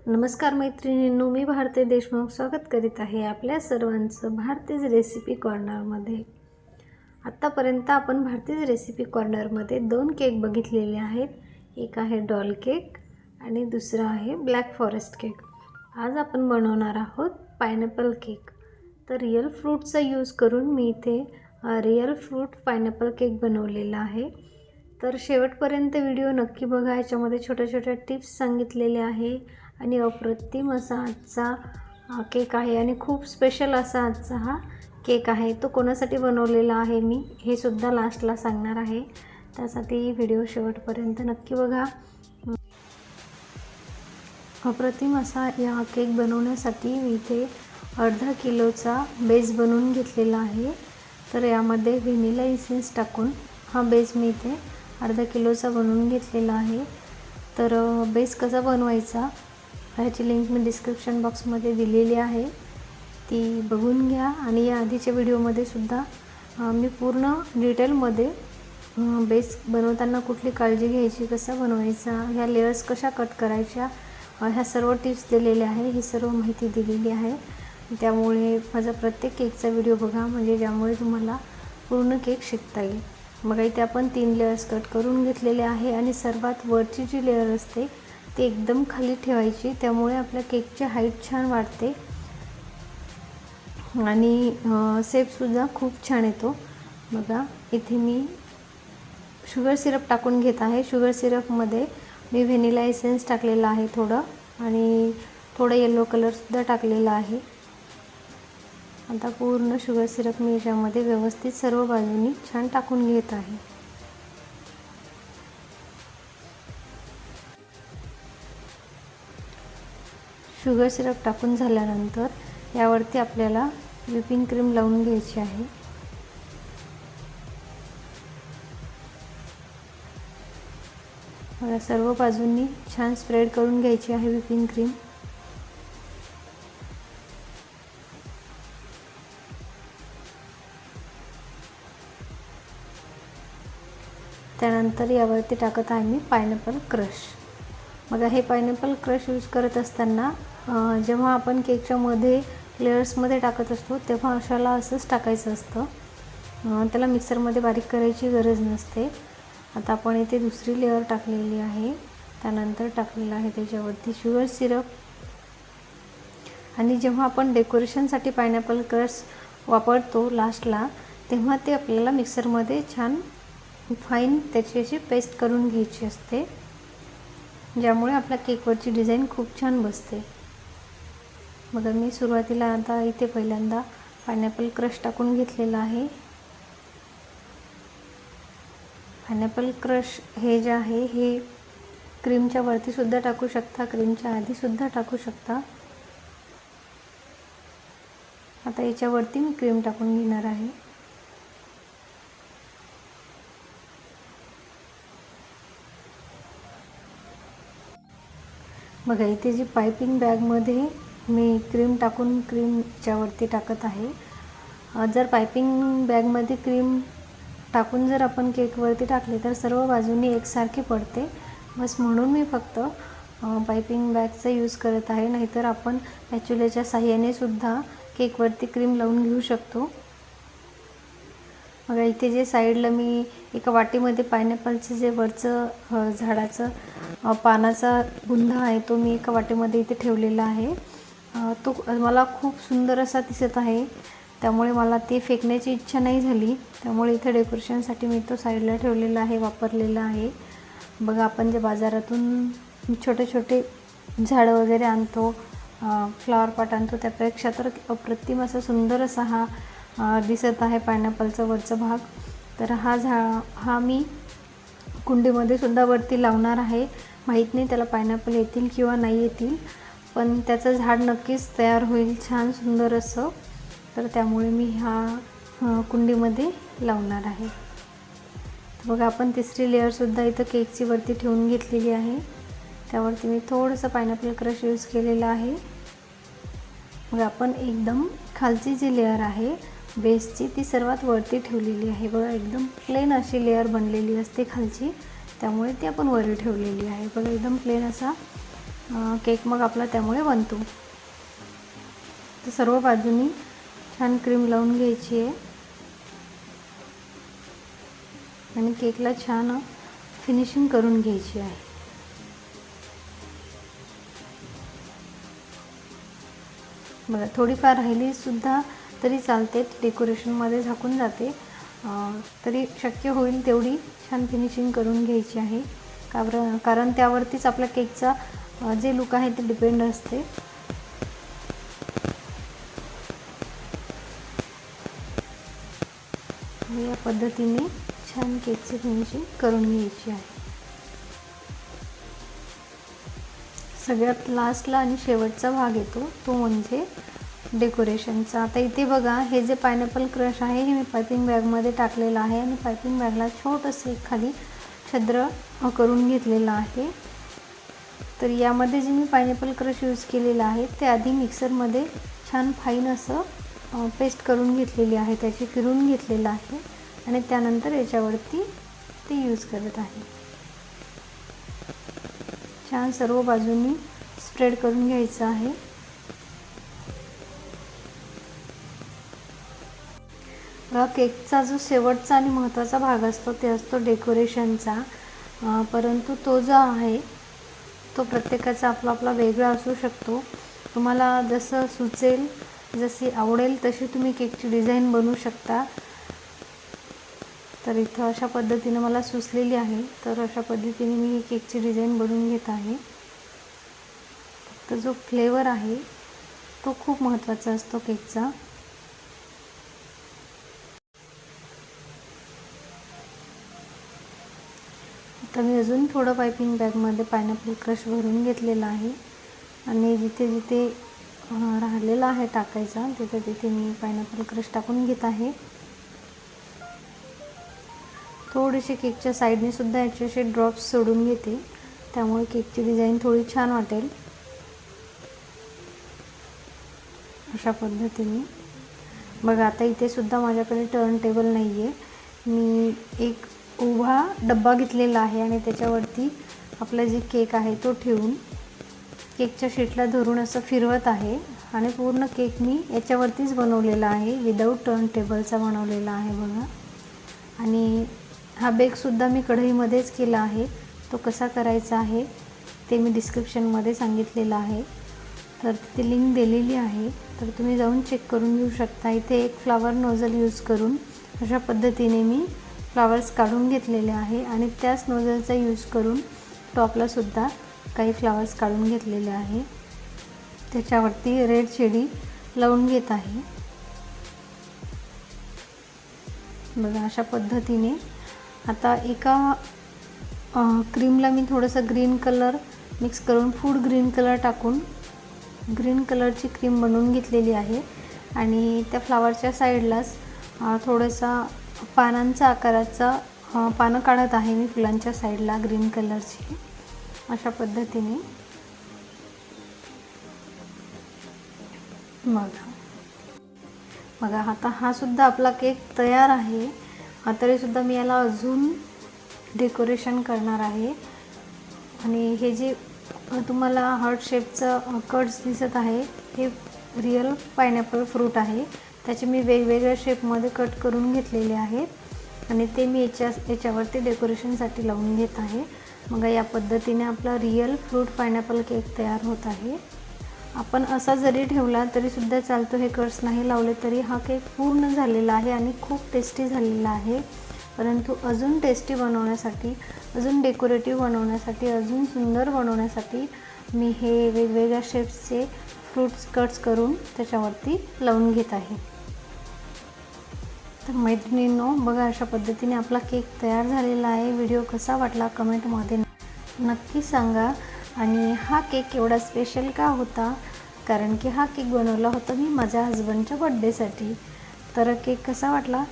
नमस्कार मैत्रिणींनो, मी भारती देशमुख स्वागत करीत आहे आपल्या सर्वांचं भारतीज रेसिपी कॉर्नरमध्ये। आत्तापर्यंत आपण भारतीज रेसिपी कॉर्नरमध्ये 2 केक बघितलेले आहेत। एक आहे डॉल केक आणि दुसरा आहे ब्लॅक फॉरेस्ट केक। आज आपण बनवणार आहोत पायनॅपल केक। तर रिअल फ्रूटचा यूज करून मी इथे रिअल फ्रूट पायनॅपल केक बनवलेला आहे। तर शेवटपर्यंत व्हिडिओ नक्की बघा। याच्यामध्ये छोट्या छोट्या टिप्स सांगितलेले आहे आणि अप्रतिम असा आजचा केक आहे आणि खूप स्पेशल असा आजचा हा केक आहे। तो कोणासाठी बनवलेला आहे मी हे सुद्धा लास्टला सांगणार आहे, त्यासाठी व्हिडिओ शेवटपर्यंत नक्की बघा। अप्रतिम असा या केक बनवण्यासाठी मी इथे अर्धा किलोचा बेस बनवून घेतलेला आहे। तर यामध्ये व्हॅनिला इसेन्स टाकून हा बेस मी इथे अर्धा किलोचा बनवून घेतलेला आहे। तर बेस कसा बनवायचा ह्याची लिंक मी डिस्क्रिप्शन बॉक्समध्ये दिलेली आहे, ती बघून घ्या। आणि या आधीच्या व्हिडिओमध्ये सुद्धा मी पूर्ण डिटेलमध्ये बेस बनवताना कुठली काळजी घ्यायची, कसा बनवायचा, ह्या लेयर्स कशा कट करायच्या, ह्या सर्व टिप्स दिलेल्या आहे, ही सर्व माहिती दिलेली आहे। त्यामुळे माझा प्रत्येक केकचा व्हिडिओ बघा, म्हणजे ज्यामुळे तुम्हाला पूर्ण केक शिकता येईल। मग इथे आपण 3 लेयर्स कट करून घेतलेले आहे आणि सर्वात वरची जी लेयर असते ती एकदम खाली ठेवायची, त्यामुळे आपल्या केकची हाईट छान वाढते आणि शेपसुद्धा खूप छान येतो। बघा इथे मी शुगर सिरप टाकून घेत आहे। शुगर सिरपमध्ये मी व्हॅनिला एसेन्स टाकलेला आहे थोडं, आणि थोडं येलो कलरसुद्धा टाकलेला आहे। आता पूर्ण शुगर सिरप मी याच्यामध्ये व्यवस्थित सर्व बाजूंनी छान टाकून घेत आहे। शुगर सिरप टाकून झाल्यानंतर यावरती आपल्याला व्हिपिंग क्रीम लावून घ्यायची आहे। बघा सर्व बाजूंनी छान स्प्रेड करून घ्यायची आहे व्हिपिंग क्रीम। त्यानंतर यावरती टाकत आहे मी पायनॅपल क्रश। बघा हे पायनॅपल क्रश यूज करत असताना जेव्हा आपण केकच्या मध्ये लेयर्समध्ये टाकत असतो तेव्हा अशाला असंच टाकायचं असतं, त्याला मिक्सरमध्ये बारीक करायची गरज नसते। आता आपण इथे दुसरी लेयर टाकलेली आहे, त्यानंतर टाकलेलं आहे त्याच्यावरती शुगर सिरप। आणि जेव्हा आपण डेकोरेशनसाठी पायनॅपल क्रश वापरतो लास्टला, तेव्हा ते आपल्याला मिक्सरमध्ये छान फाईन त्याची अशी पेस्ट करून घ्यायची असते, ज्यामुळे आपल्या केकवरची डिझाईन खूप छान बसते। मग मी सुरुवातीला आता इथे पहिल्यांदा पायनॅपल क्रश टाकून घेतलेला आहे। पायनॅपल क्रश हे जे आहे हे क्रीमच्या वरती सुद्धा टाकू शकता, क्रीमच्या आधी सुद्धा टाकू शकता। आता याच्यावरती मी क्रीम टाकून घेणार आहे। बघा इथे जी पाइपिंग बॅगमध्ये मी क्रीम टाकून क्रीमच्यावरती टाकत आहे। जर पाइपिंग बॅगमध्ये क्रीम टाकून जर आपण केकवरती टाकले तर सर्व बाजूंनी एकसारखी पडते, बस म्हणून मी फक्त पाइपिंग बॅगचा यूज करत आहे। नाहीतर आपण स्पॅच्युलाच्या साहाय्याने सुद्धा केकवरती क्रीम लावून घेऊ शकतो। बघा इथे जे साईडला मी एका वाटीमध्ये पायनॅपलचे जे वरचं झाडाचं पानाचा बुंदा आहे तो मी एका वाटीमध्ये इथे ठेवलेला आहे। तो मला खूप सुंदर असा दिसत आहे, त्यामुळे मला ते फेकण्याची इच्छा नाही झाली, त्यामुळे इथे डेकोरेशनसाठी मी तो साईडला ठेवलेला आहे, वापरलेला आहे। बघा आपण जे बाजारातून छोटे छोटे झाडं वगैरे आणतो, फ्लॉवर पॉट आणतो, त्यापेक्षा तर अप्रतिम असा सुंदर असा हा दिसत आहे पायनॅपलचा वरचा भाग। तर हा मी कुंडीमध्ये सुद्धा वरती लावणार आहे। माहीत नाही त्याला पायनॅपल येतील किंवा नाही येतील, पण त्याचं झाड नक्कीच तयार होईल छान सुंदर असं। तर त्यामुळे मी ह्या कुंडीमध्ये लावणार आहे। बघा आपण तिसरी लेअरसुद्धा इथं केकची वरती ठेवून घेतलेली आहे, त्यावरती मी थोडंसं पायनॅपल क्रश यूज केलेला आहे। मग आपण एकदम खालची जी लेअर आहे बेसची ती सर्वात वरती ठेवलेली आहे। बघा एकदम प्लेन अशी लेअर बनलेली असते खालची, त्यामुळे ती आपण वरती ठेवलेली आहे। बघा एकदम प्लेन असा केक मग आपला त्यामुळे बनतो. तर सर्व बाजूनी छान क्रीम लावून घ्यायची आहे आणि केकला छान फिनिशिंग करून घ्यायची आहे. बघा थोडीफार राहिली सुद्धा तरी चालते, डेकोरेशनमध्ये झाकून जाते, तरी शक्य होईल तेवढी छान फिनिशिंग करून घ्यायची आहे. कारण त्यावरतीच आपल्या केकचा जे लुक आहे ते डिपेंड असते. या पद्धतीने छान केकची फिनिशिंग करून घ्यायची आहे. सगळ्यात लास्टला आणि शेवटचा भाग येतो तो म्हणजे डेकोरेशनचा. आता इथे बघा हे जे पायनॅपल क्रश आहे हे मी पायपिंग बॅगमध्ये टाकलेलं आहे आणि पायपिंग बॅगला छोटंसं खाली छिद्र करून घेतलेलं आहे. तर यामध्ये जे मी पायनॅपल क्रश यूज केलेलं आहे ते आधी मिक्सरमध्ये छान फाईन असं पेस्ट करून घेतलेली आहे, त्याची फिरून घेतलेलं आहे आणि त्यानंतर याच्यावरती ते यूज करत आहे. छान सर्व बाजूंनी स्प्रेड करून घ्यायचं आहे. केकचा जो शेवटचा आणि महत्त्वाचा भाग असतो ते असतो डेकोरेशनचा, परंतु तो जो आहे तो प्रत्येकाचा आपला आपला वेगळा असू शकतो. तुम्हाला जसं सुचेल, जशी आवडेल तशी तुम्ही केकची डिझाईन बनवू शकता. तर इथं अशा पद्धतीने मला सुचलेली आहे, तर अशा पद्धतीने मी ही केकची डिझाईन बनवून घेत आहे. तर जो फ्लेवर आहे तो खूप महत्त्वाचा असतो केकचा. आता मी अजून थोडं पायपिंग बॅगमध्ये पायनॅपल क्रश भरून घेतलेला आहे आणि जिथे जिथे राहिलेला आहे टाकायचा तिथे तिथे मी पायनॅपल क्रश टाकून घेत आहे. थोडेसे केकच्या साईडने सुद्धा याचे असे ड्रॉप्स सोडून घेते, त्यामुळे केकची डिझाईन थोडी छान वाटेल. अशा पद्धतीने बघा आता इथे सुद्धा माझ्याकडे टर्न टेबल नाही आहे. मी एक उभा डब्बा घेतलेला आहे आणि त्याच्यावरती आपला जे केक आहे तो ठेवून केकच्या शीटला धरून असं फिरवत आहे आणि पूर्ण केक मी याच्यावरतीच बनवलेला आहे, विदाऊट टर्न टेबलचा बनवलेला आहे बघा. आणि हा बेकसुद्धा मी कढईमध्येच केला आहे. तो कसा करायचा आहे ते मी डिस्क्रिप्शनमध्ये सांगितलेलं आहे, तर तिथे लिंक दिलेली आहे, तर तुम्ही जाऊन चेक करून घेऊ शकता. इथे एक फ्लावर नोझल यूज करून अशा पद्धतीने मी फ्लावर्स काढून घेतलेले आहे आणि त्याच नोझलचा यूज करून टॉपलासुद्धा काही फ्लावर्स काढून घेतलेले आहे. त्याच्यावरती रेड चेरी लावून घेत आहे बघा अशा पद्धतीने. आता एका क्रीमला मी थोडंसं ग्रीन कलर मिक्स करून फूड ग्रीन कलर टाकून ग्रीन कलरची क्रीम बनवून घेतलेली आहे आणि त्या फ्लावरच्या साईडलाच थोडंसा पानांचा आकाराचा पानं काढत आहे मी फुलांच्या साईडला ग्रीन कलरची. अशा पद्धतीने बघा आता हा सुद्धा आपला केक तयार आहे. तरीसुद्धा मी याला अजून डेकोरेशन करणार आहे आणि हे जे तुम्हाला हार्ट शेपचं कट्स दिसत आहे हे रिअल पायनॅपल फ्रूट आहे. त्याचे मी वेगवेगळ्या शेपमध्ये कट करून घेतलेले आहेत आणि ते मी याच्यावरती डेकोरेशनसाठी लावून घेत आहे. मग या पद्धतीने आपला रिअल फ्रूट पायनॅपल केक तयार होत आहे. आपण असा जरी ठेवला तरीसुद्धा चालतो, हे कट्स नाही लावले तरी हा केक पूर्ण झालेला आहे आणि खूप टेस्टी झालेला आहे. परंतु अजून टेस्टी बनवण्यासाठी, अजून डेकोरेटिव्ह बनवण्यासाठी, अजून सुंदर बनवण्यासाठी मी हे वेगवेगळ्या शेप्सचे फ्रूट्स कट्स करून त्याच्यावरती लावून घेत आहे. तर मैत्रिणींनो बघा अशा पद्धतीने आपला केक तयार झालेला आहे. व्हिडिओ कसा वाटला कमेंटमध्ये नक्की सांगा. आणि हा केक एवढा स्पेशल का होता, कारण की हा केक बनवला होता मी माझ्या हजबंडच्या बड्डेसाठी. तर केक कसा वाटला